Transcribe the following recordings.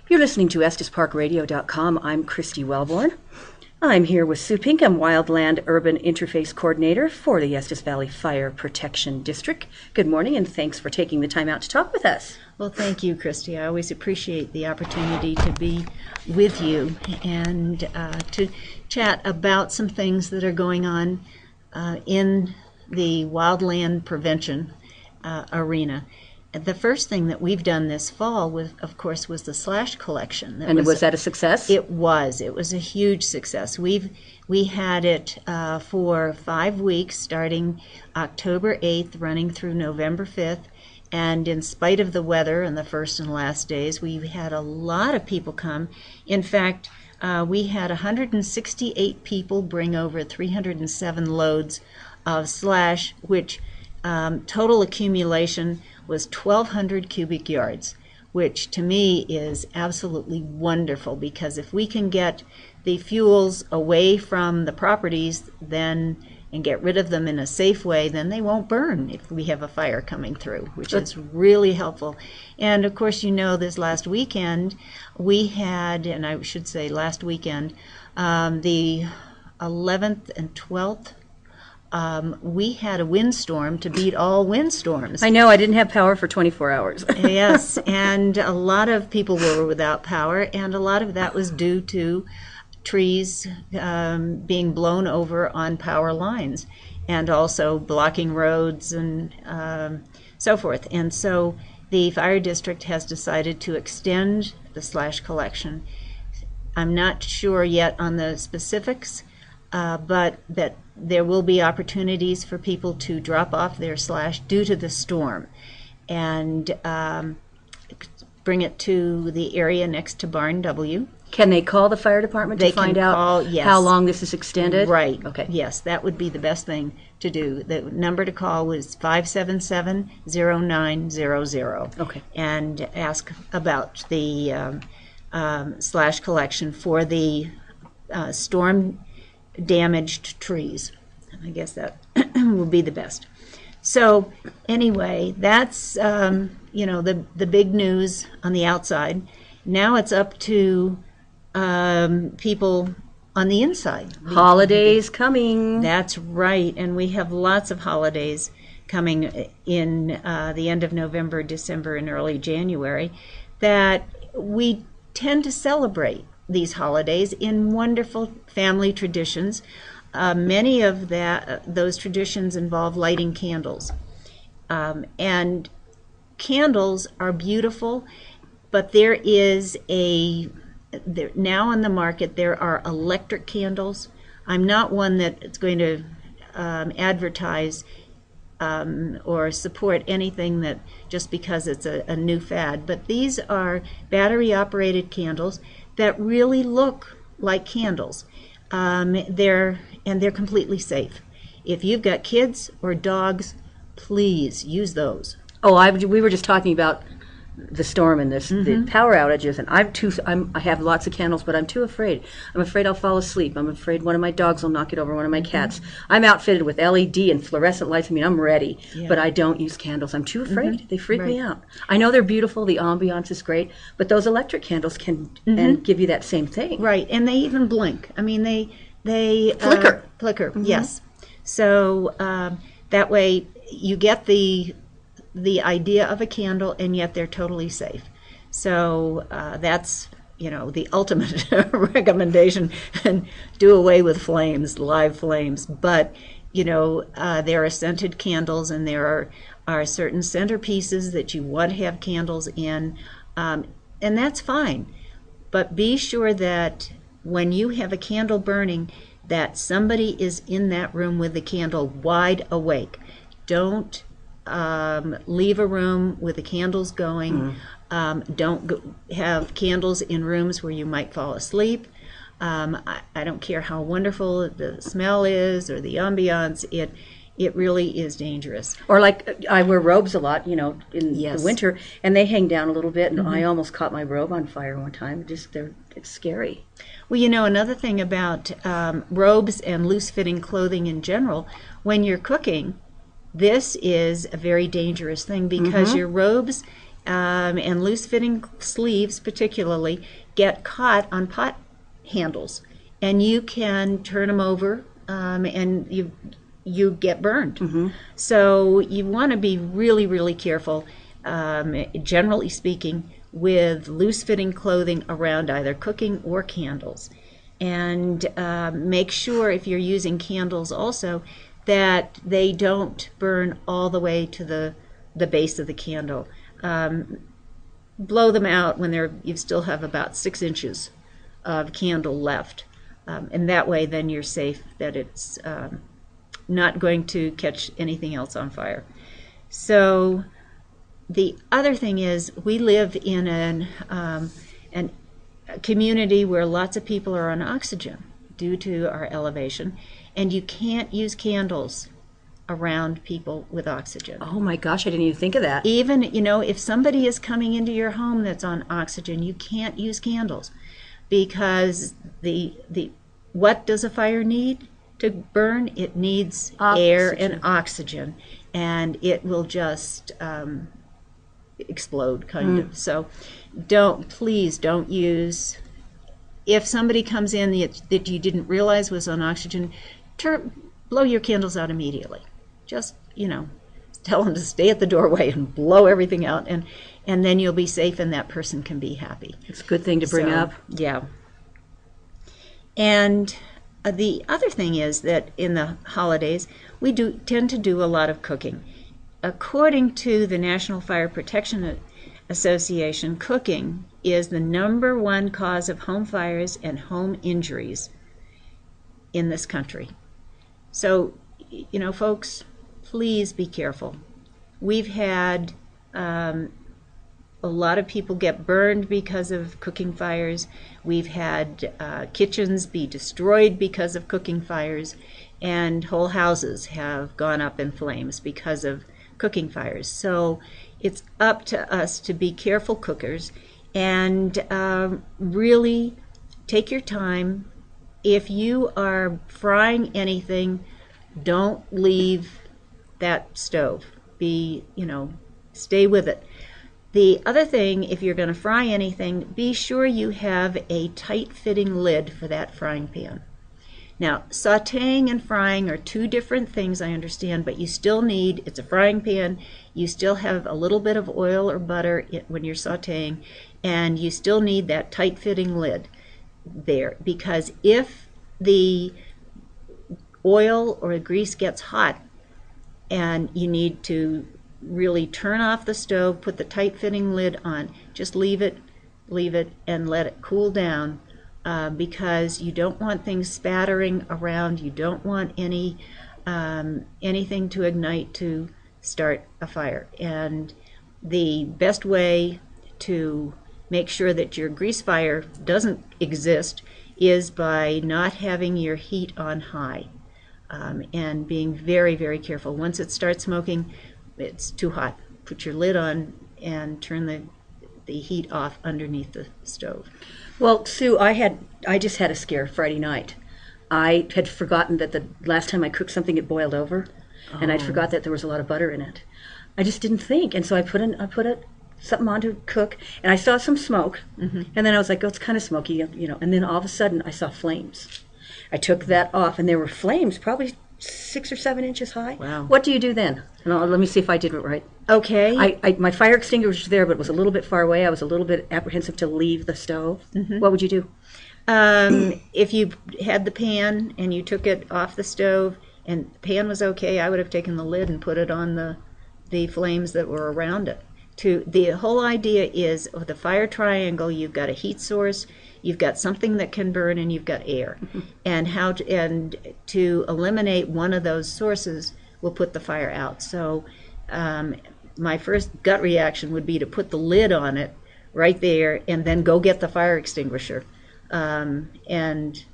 You're listening to Estes Park Radio.com. I'm Christy Wellborn. I'm here with Sue Pinkham, Wildland Urban Interface Coordinator for the Estes Valley Fire Protection District. Good morning, and thanks for taking the time out to talk with us. Well, thank you, Christy. I always appreciate the opportunity to be with you and to chat about some things that are going on in the wildland prevention arena. The first thing that we've done this fall, of course, was the slash collection. Was that a success? It was. It was a huge success. We had it for 5 weeks, starting October 8th, running through November 5th. And in spite of the weather and the first and last days, we had a lot of people come. In fact, we had 168 people bring over 307 loads of slash, which total accumulation was 1,200 cubic yards, which to me is absolutely wonderful, because if we can get the fuels away from the properties and get rid of them in a safe way, then they won't burn if we have a fire coming through, which is really helpful. And of course, you know, this last weekend we had, and I should say last weekend, the 11th and 12th, we had a windstorm to beat all windstorms. I know, I didn't have power for 24 hours. Yes, and a lot of people were without power, and a lot of that was due to trees being blown over on power lines, and also blocking roads and so forth. And so the fire district has decided to extend the slash collection. I'm not sure yet on the specifics, but that there will be opportunities for people to drop off their slash due to the storm, and bring it to the area next to Barn W. Can they call the fire department to find out how long this is extended? Right. Okay. Yes, that would be the best thing to do. The number to call was 577-0900. Okay. And ask about the slash collection for the storm damaged trees. I guess that will be the best. So anyway, that's the big news on the outside. Now it's up to people on the inside. Holidays coming. That's right, and we have lots of holidays coming in the end of November, December, and early January that we tend to celebrate these holidays in wonderful family traditions. Many of those traditions involve lighting candles. And candles are beautiful, but now on the market there are electric candles. I'm not one that's going to advertise or support anything that just because it's a new fad, but these are battery-operated candles that really look like candles. They're completely safe. If you've got kids or dogs, please use those. Oh, we were just talking about the storm and the power outages, and I have lots of candles, but I'm too afraid. I'm afraid I'll fall asleep. I'm afraid one of my dogs will knock it over, one of my cats. I'm outfitted with LED and fluorescent lights. I mean, I'm ready, but I don't use candles. I'm too afraid. They freak me out. I know they're beautiful. The ambiance is great, but those electric candles can and give you that same thing. Right, and they even blink. I mean, they flicker. Yes. So that way you get the idea of a candle, and yet they're totally safe. So that's the ultimate recommendation, and do away with flames, live flames. But there are scented candles, and there are certain centerpieces that you want to have candles in, and that's fine. But be sure that when you have a candle burning, that somebody is in that room with the candle wide awake. Don't leave a room with the candles going. Don't have candles in rooms where you might fall asleep. I don't care how wonderful the smell is or the ambiance. It really is dangerous. Or like I wear robes a lot, in the winter, and they hang down a little bit, and I almost caught my robe on fire one time. It's scary. Well, another thing about robes and loose-fitting clothing in general, when you're cooking, this is a very dangerous thing, because your robes and loose-fitting sleeves particularly get caught on pot handles, and you can turn them over, and you get burned. So you want to be really, really careful, generally speaking, with loose-fitting clothing around either cooking or candles. And make sure, if you're using candles also, that they don't burn all the way to the base of the candle. Blow them out when you still have about 6 inches of candle left. And that way then you're safe that it's not going to catch anything else on fire. So the other thing is, we live in a community where lots of people are on oxygen due to our elevation, and you can't use candles around people with oxygen. Oh my gosh, I didn't even think of that. Even, if somebody is coming into your home that's on oxygen, you can't use candles, because what does a fire need to burn? It needs air and oxygen, and it will just explode, kind of. So please don't use, if somebody comes in that you didn't realize was on oxygen, blow your candles out immediately. Just, tell them to stay at the doorway and blow everything out, and then you'll be safe, and that person can be happy. It's a good thing to bring up. Yeah. And the other thing is that in the holidays, we tend to do a lot of cooking. According to the National Fire Protection Association, cooking is the #1 cause of home fires and home injuries in this country. So, folks, please be careful. We've had a lot of people get burned because of cooking fires. We've had kitchens be destroyed because of cooking fires, and whole houses have gone up in flames because of cooking fires. So it's up to us to be careful cookers and really take your time. If you are frying anything, don't leave that stove. Stay with it. The other thing, if you're going to fry anything, be sure you have a tight-fitting lid for that frying pan. Now, sautéing and frying are 2 different things, I understand, but you still need, it's a frying pan, you still have a little bit of oil or butter when you're sautéing, and you still need that tight-fitting lid there, because if the oil or grease gets hot and you need to really turn off the stove, put the tight-fitting lid on, just leave it, and let it cool down. Because you don't want things spattering around. You don't want anything to ignite to start a fire. And the best way to make sure that your grease fire doesn't exist is by not having your heat on high, and being very, very careful. Once it starts smoking, it's too hot. Put your lid on and turn the heat off underneath the stove. Well, Sue, I just had a scare Friday night. I had forgotten that the last time I cooked something, it boiled over, and I'd forgot that there was a lot of butter in it. I just didn't think, and so I put something on to cook, and I saw some smoke, and then I was like, oh, it's kind of smoky, and then all of a sudden I saw flames. I took that off, and there were flames, probably 6 or 7 inches high. Wow. What do you do then? And let me see if I did it right. Okay. My fire extinguisher was there, but it was a little bit far away. I was a little bit apprehensive to leave the stove. What would you do? If you had the pan and you took it off the stove and the pan was okay, I would have taken the lid and put it on the flames that were around it. The whole idea is, with the fire triangle, you've got a heat source, you've got something that can burn, and you've got air. And to eliminate one of those sources will put the fire out. So my first gut reaction would be to put the lid on it right there and then go get the fire extinguisher. And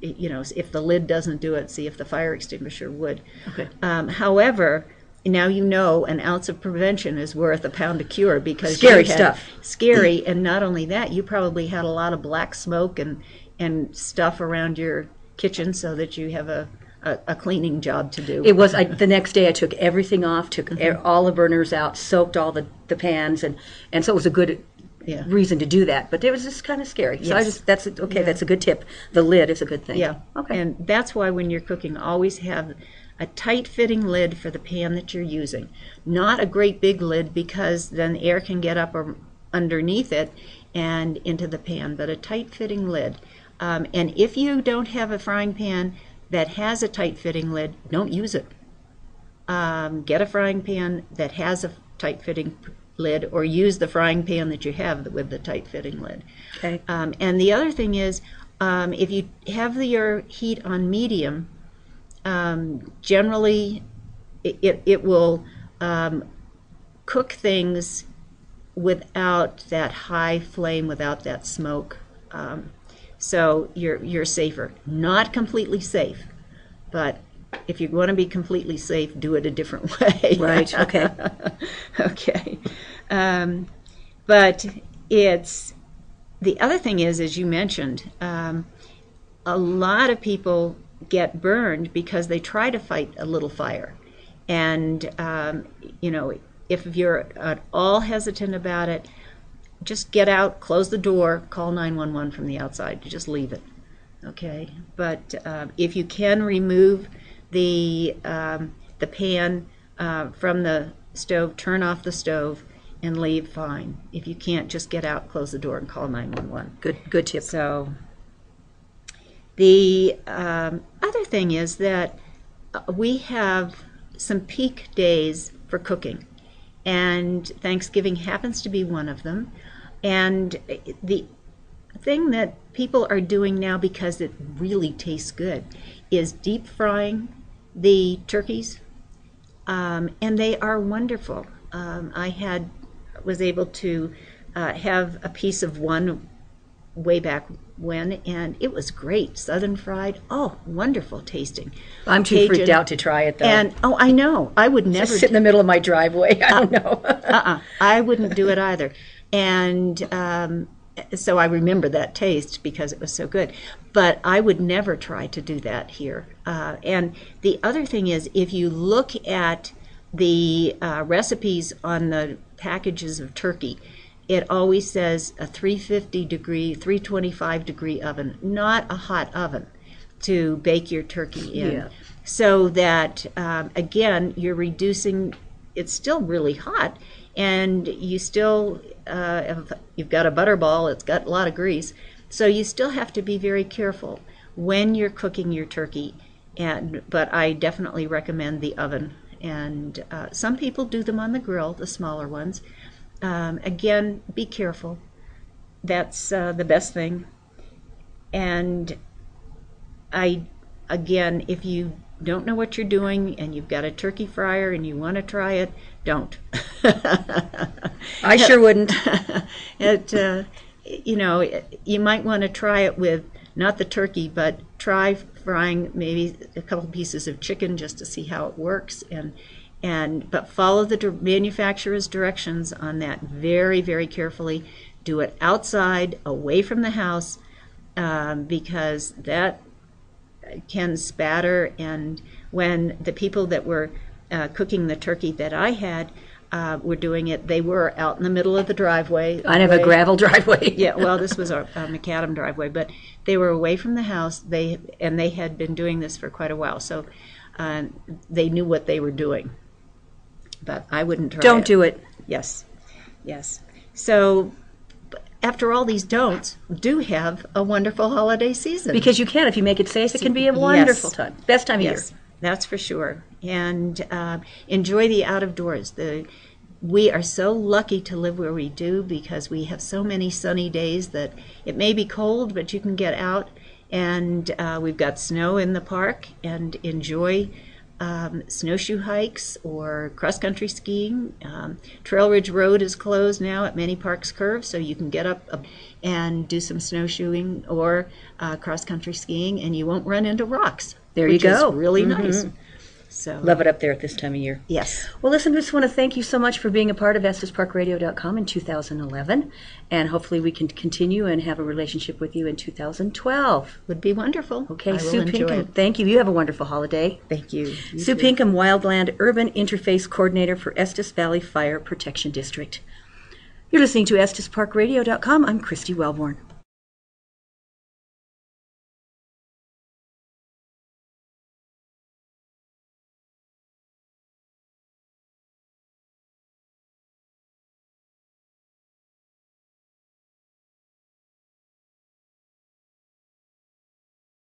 if the lid doesn't do it, see if the fire extinguisher would. Okay. However, now an ounce of prevention is worth a pound of cure, because Scary stuff. Scary, and not only that, you probably had a lot of black smoke and stuff around your kitchen, so that you have a a cleaning job to do. It was, the next day I took everything off, took all the burners out, soaked all the pans, and so it was a good reason to do that. But it was just kind of scary. So that's a good tip. The lid is a good thing. Yeah. Okay. And that's why when you're cooking, always have a tight-fitting lid for the pan that you're using. Not a great big lid, because then air can get up or underneath it and into the pan, but a tight-fitting lid. And if you don't have a frying pan that has a tight-fitting lid, don't use it. Get a frying pan that has a tight-fitting lid, or use the frying pan that you have with the tight-fitting lid. Okay. And the other thing is, if you have your heat on medium, generally it will cook things without that high flame, without that smoke. So you're safer. Not completely safe, but if you want to be completely safe, do it a different way. Right, okay. Okay. But it's, the other thing is, as you mentioned, a lot of people get burned because they try to fight a little fire. And, if you're at all hesitant about it, just get out, close the door, call 911 from the outside. You just leave it, okay? But if you can remove the pan from the stove, turn off the stove, and leave, fine. If you can't, just get out, close the door, and call 911. Good tip. So the other thing is that we have some peak days for cooking, and Thanksgiving happens to be one of them. And the thing that people are doing now, because it really tastes good, is deep frying the turkeys, and they are wonderful. I was able to have a piece of one way back when, and it was great. Southern fried, wonderful tasting. I'm too freaked out to try it, though. And I know, I would never just sit in the middle of my driveway. I don't know. I wouldn't do it either. And so I remember that taste because it was so good. But I would never try to do that here. And the other thing is, if you look at the recipes on the packages of turkey, it always says a 350 degree, 325 degree oven, not a hot oven to bake your turkey in. Yeah. So that, again, you're reducing, it's still really hot, and you still, you've got a butterball, it's got a lot of grease, so you still have to be very careful when you're cooking your turkey. But I definitely recommend the oven. And some people do them on the grill, the smaller ones. Again, be careful. That's the best thing. And again, if you don't know what you're doing and you've got a turkey fryer and you want to try it, don't. I sure wouldn't. You might want to try it with not the turkey, but try frying maybe a couple pieces of chicken just to see how it works, but follow the manufacturer's directions on that very, very carefully. Do it outside, away from the house, because that can spatter. And when the people that were cooking the turkey that I had were doing it, they were out in the middle of the driveway. I have a gravel driveway. Yeah, well, this was a macadam driveway, but they were away from the house. They had been doing this for quite a while, so they knew what they were doing. But I wouldn't try it. Don't do it. Yes. So after all these don'ts, do have a wonderful holiday season. Because you can, if you make it safe, it can be a wonderful time. Best time of year. That's for sure. And enjoy the out of doors. We are so lucky to live where we do, because we have so many sunny days that it may be cold, but you can get out. And we've got snow in the park, and enjoy snowshoe hikes or cross-country skiing. Trail Ridge Road is closed now at many parks curves, so you can get up and do some snowshoeing or cross-country skiing, and you won't run into rocks. There you go. Which is really nice. So Love it up there at this time of year. yes. Well, listen, I just want to thank you so much for being a part of EstesParkRadio.com in 2011, and hopefully we can continue and have a relationship with you in 2012. Would be wonderful. Okay, I will Sue enjoy Pinkham, it. thank you. You have a wonderful holiday. Thank you. You Sue too. Pinkham, Wildland Urban Interface Coordinator for Estes Valley Fire Protection District. You're listening to EstesParkRadio.com. I'm Christy Wellborn.